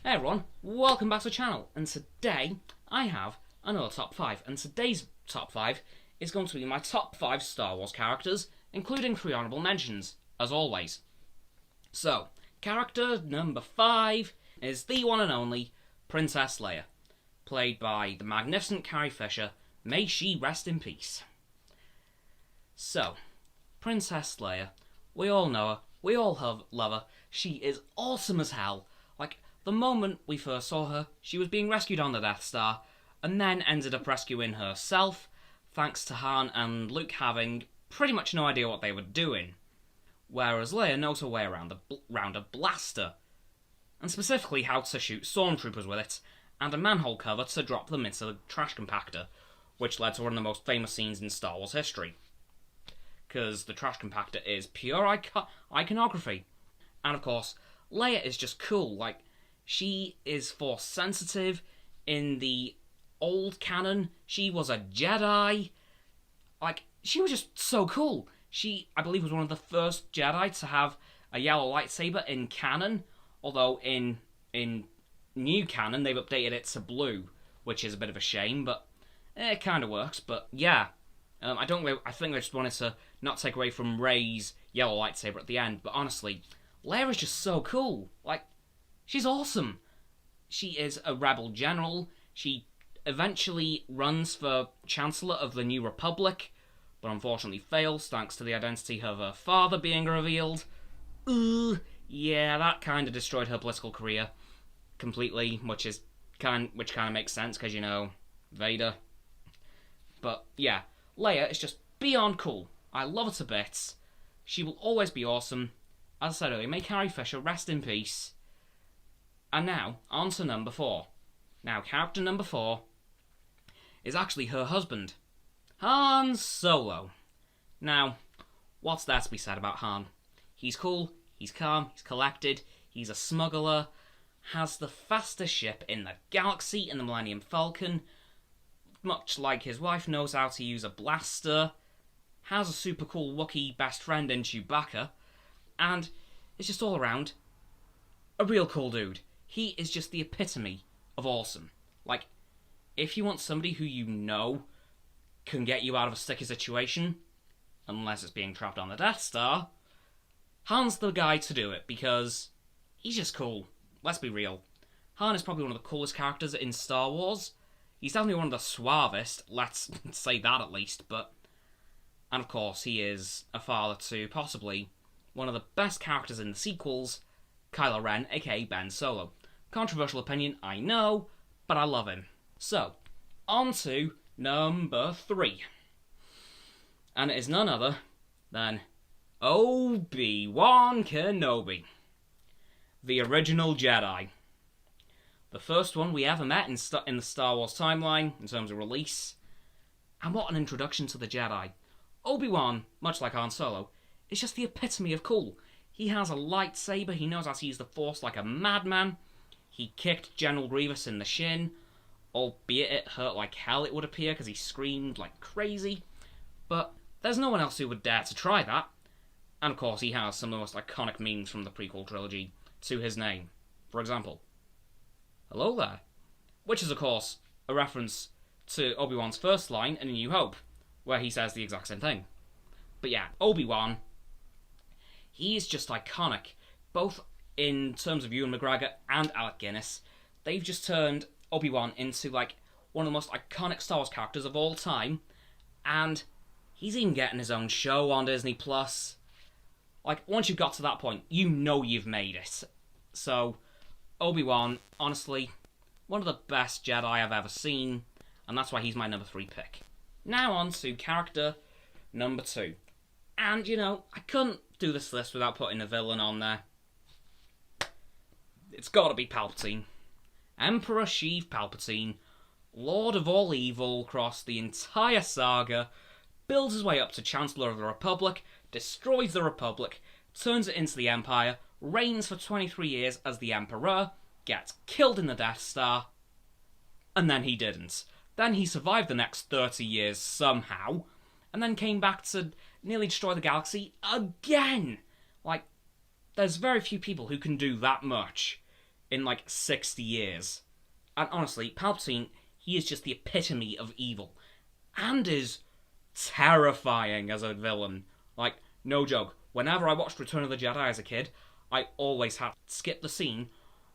Hey everyone, welcome back to the channel, and today I have another top 5, and today's top 5 is going to be my top 5 Star Wars characters, including 3 honourable mentions, as always. So, character number 5 is the one and only Princess Leia, played by the magnificent Carrie Fisher. May she rest in peace. So, Princess Leia, we all know her, we all love her, she is awesome as hell. Like, the moment we first saw her, she was being rescued on the Death Star, and then ended up rescuing herself, thanks to Han and Luke having pretty much no idea what they were doing. Whereas Leia knows her way around a blaster, and specifically how to shoot stormtroopers with it, and a manhole cover to drop them into the trash compactor, which led to one of the most famous scenes in Star Wars history. Because the trash compactor is pure iconography. And of course, Leia is just cool. Like, she is Force sensitive. In the old canon, she was a Jedi. Like, she was just so cool. She, I believe, was one of the first Jedi to have a yellow lightsaber in canon. Although in new canon, they've updated it to blue, which is a bit of a shame, but it kind of works. But yeah, I think they just wanted to not take away from Rey's yellow lightsaber at the end. But honestly, Leia is just so cool. Like, she's awesome. She is a rebel general. She eventually runs for Chancellor of the New Republic, but unfortunately fails thanks to the identity of her father being revealed. Yeah, that kind of destroyed her political career completely, which kind of makes sense because, you know, Vader. But yeah, Leia is just beyond cool. I love her to bits. She will always be awesome. As I said earlier, may Carrie Fisher rest in peace. And now, on to number 4. Now, character number 4 is actually her husband, Han Solo. Now, what's there to be said about Han? He's cool, he's calm, he's collected, he's a smuggler, has the fastest ship in the galaxy in the Millennium Falcon, much like his wife, knows how to use a blaster, has a super cool Wookiee best friend in Chewbacca, and is just all around a real cool dude. He is just the epitome of awesome. Like, if you want somebody who you know can get you out of a sticky situation, unless it's being trapped on the Death Star, Han's the guy to do it, because he's just cool. Let's be real. Han is probably one of the coolest characters in Star Wars. He's definitely one of the suavest, let's say that at least, but... And of course, he is a father to possibly one of the best characters in the sequels, Kylo Ren, aka Ben Solo. Controversial opinion, I know, but I love him. So, on to number 3. And it is none other than Obi Wan Kenobi, the original Jedi. The first one we ever met in the Star Wars timeline, in terms of release. And what an introduction to the Jedi. Obi-Wan, much like Han Solo, is just the epitome of cool. He has a lightsaber, he knows how to use the Force like a madman. He kicked General Grievous in the shin, albeit it hurt like hell, it would appear, because he screamed like crazy. But there's no one else who would dare to try that. And of course, he has some of the most iconic memes from the prequel trilogy to his name. For example, "Hello there," which is of course a reference to Obi-Wan's first line in A New Hope, where he says the exact same thing. But yeah, Obi-Wan, he is just iconic, both in terms of Ewan McGregor and Alec Guinness. They've just turned Obi-Wan into like one of the most iconic Star Wars characters of all time, and he's even getting his own show on Disney Plus. Like, once you've got to that point, you know you've made it. So, Obi-Wan, honestly, one of the best Jedi I've ever seen, and that's why he's my number 3 pick. Now on to character number 2. And, you know, I couldn't do this list without putting a villain on there. It's gotta be Palpatine. Emperor Sheev Palpatine, Lord of all evil across the entire saga, builds his way up to Chancellor of the Republic, destroys the Republic, turns it into the Empire, reigns for 23 years as the Emperor, gets killed in the Death Star, and then he didn't. Then he survived the next 30 years somehow, and then came back to nearly destroy the galaxy again. Like, there's very few people who can do that much in like 60 years. And honestly, Palpatine, he is just the epitome of evil. And is terrifying as a villain. Like, no joke. Whenever I watched Return of the Jedi as a kid, I always had to skip the scene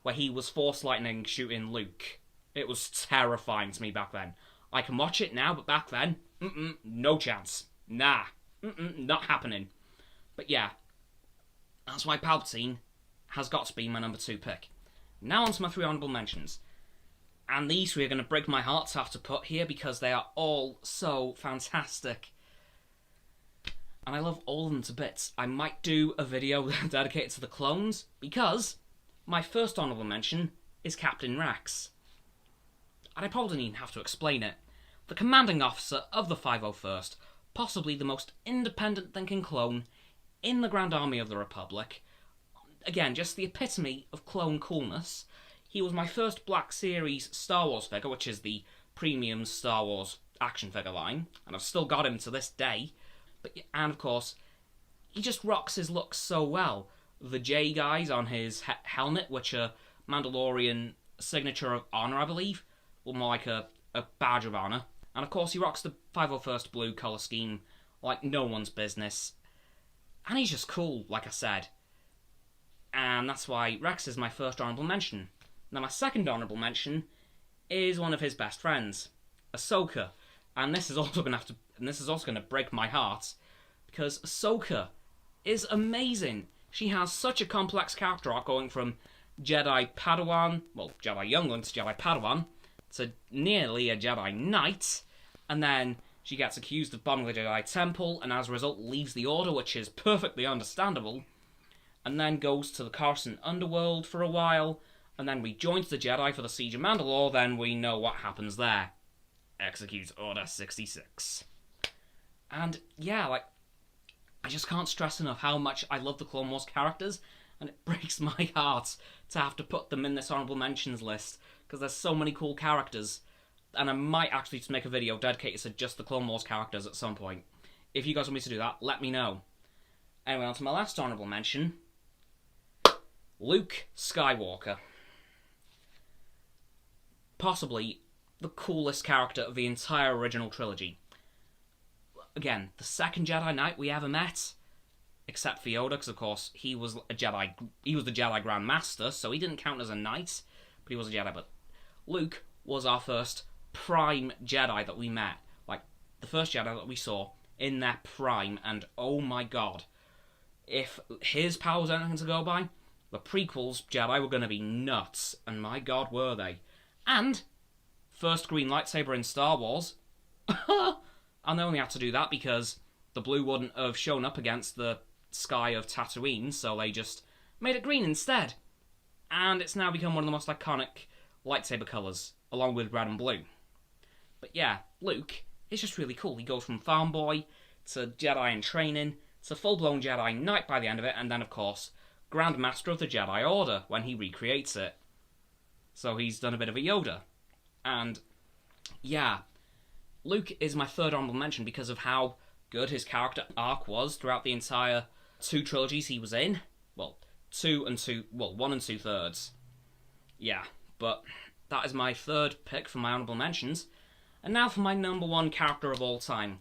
where he was Force lightning shooting Luke. It was terrifying to me back then. I can watch it now, but back then, no chance. Nah, not happening. But yeah, that's why Palpatine has got to be my number 2 pick. Now on to my 3 honourable mentions. And these 3 are going to break my heart to have to put here because they are all so fantastic. And I love all of them to bits. I might do a video dedicated to the clones because my first honourable mention is Captain Rex. And I probably don't even have to explain it. The commanding officer of the 501st, possibly the most independent thinking clone in the Grand Army of the Republic. Again, just the epitome of clone coolness. He was my first Black Series Star Wars figure, which is the premium Star Wars action figure line, and I've still got him to this day. And of course, he just rocks his looks so well. The J guys on his helmet, which are Mandalorian signature of honor, I believe, or more like a badge of honor. And of course, he rocks the 501st blue color scheme like no one's business. And he's just cool, like I said. And that's why Rex is my first honourable mention. Now my second honourable mention is one of his best friends, Ahsoka. And this is also going to break my heart because Ahsoka is amazing. She has such a complex character arc, going from Jedi Padawan, well, Jedi Youngling to Jedi Padawan, to nearly a Jedi Knight, and then she gets accused of bombing the Jedi Temple, and as a result leaves the Order, which is perfectly understandable, and then goes to the Coruscant underworld for a while, and then rejoins the Jedi for the Siege of Mandalore. Then we know what happens there. Executes Order 66. And yeah, like, I just can't stress enough how much I love the Clone Wars characters, and it breaks my heart to have to put them in this honourable mentions list, because there's so many cool characters, and I might actually just make a video dedicated to just the Clone Wars characters at some point. If you guys want me to do that, let me know. Anyway, on to my last honourable mention, Luke Skywalker. Possibly the coolest character of the entire original trilogy. Again, the second Jedi Knight we ever met, except for Yoda, because of course he was the Jedi Grand Master, so he didn't count as a knight, but he was a Jedi. But Luke was our first prime Jedi that we met, like the first Jedi that we saw in their prime, and oh my god, if his power was anything to go by, the prequels Jedi were going to be nuts, and my god were they. And first green lightsaber in Star Wars. And they only had to do that because the blue wouldn't have shown up against the sky of Tatooine, so they just made it green instead. And it's now become one of the most iconic lightsaber colours, along with red and blue. But yeah, Luke is just really cool. He goes from farm boy to Jedi in training to full-blown Jedi Knight by the end of it, and then of course Grand Master of the Jedi Order when he recreates it. So he's done a bit of a Yoda. And yeah, Luke is my third honourable mention because of how good his character arc was throughout the entire 2 trilogies he was in. Well, 1 and 2/3. Yeah, but that is my third pick for my honourable mentions. And now for my number 1 character of all time.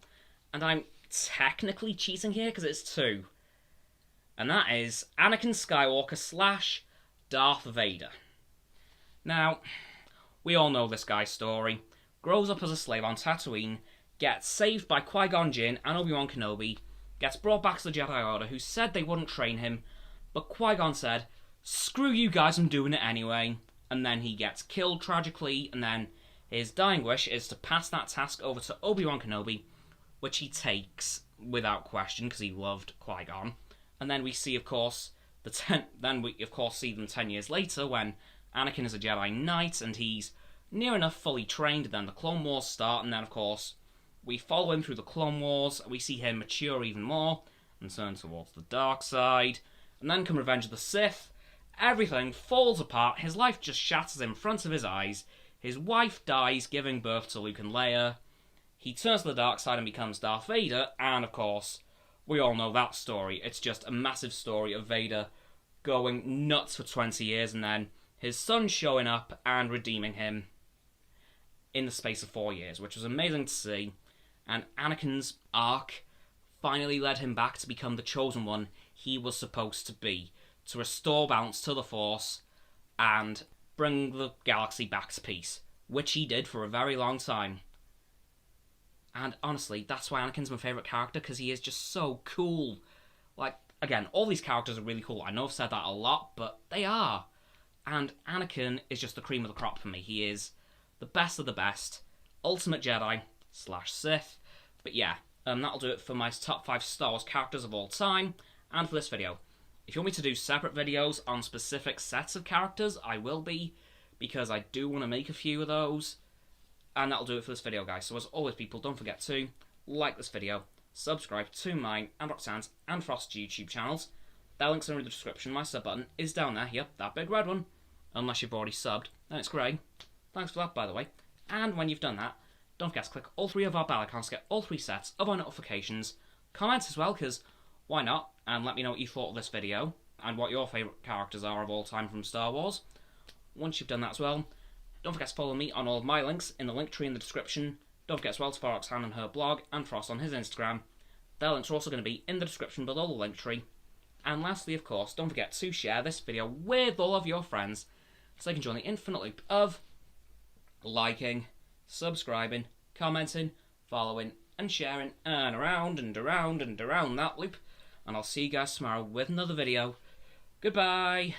And I'm technically cheating here because it's 2. And that is Anakin Skywalker / Darth Vader. Now, we all know this guy's story. Grows up as a slave on Tatooine, gets saved by Qui-Gon Jinn and Obi Wan Kenobi, gets brought back to the Jedi Order, who said they wouldn't train him, but Qui-Gon said, "Screw you guys, I'm doing it anyway." And then he gets killed tragically, and then his dying wish is to pass that task over to Obi Wan Kenobi, which he takes without question because he loved Qui-Gon. And then we see, of course, see them 10 years later when Anakin is a Jedi Knight and he's near enough fully trained. Then the Clone Wars start, and then of course we follow him through the Clone Wars. We see him mature even more and turn towards the dark side. And then come Revenge of the Sith. Everything falls apart. His life just shatters in front of his eyes. His wife dies giving birth to Luke and Leia. He turns to the dark side and becomes Darth Vader. And of course, we all know that story. It's just a massive story of Vader going nuts for 20 years and then his son showing up and redeeming him in the space of 4 years, which was amazing to see. And Anakin's arc finally led him back to become the chosen one he was supposed to be, to restore balance to the Force and bring the galaxy back to peace, which he did for a very long time. And honestly, that's why Anakin's my favourite character, because he is just so cool. Like, again, all these characters are really cool. I know I've said that a lot, but they are. And Anakin is just the cream of the crop for me. He is the best of the best, ultimate Jedi / Sith. But yeah, that'll do it for my top 5 Star Wars characters of all time, and for this video. If you want me to do separate videos on specific sets of characters, I will be, because I do want to make a few of those. And that'll do it for this video, guys. So as always, people, don't forget to like this video, subscribe to mine and Roxanne's and Frost's YouTube channels. Their links are in the description. My sub button is down there. Yep, that big red one. Unless you've already subbed, then it's grey. Thanks for that, by the way. And when you've done that, don't forget to click all 3 of our bell icons to get all 3 sets of our notifications. Comment as well, because why not? And let me know what you thought of this video and what your favourite characters are of all time from Star Wars. Once you've done that as well, don't forget to follow me on all of my links in the link tree in the description. Don't forget as well to follow Roxanne on her blog and Frost on his Instagram. Their links are also going to be in the description below the link tree. And lastly, of course, don't forget to share this video with all of your friends so they can join the infinite loop of liking, subscribing, commenting, following, and sharing, and around and around and around that loop. And I'll see you guys tomorrow with another video. Goodbye!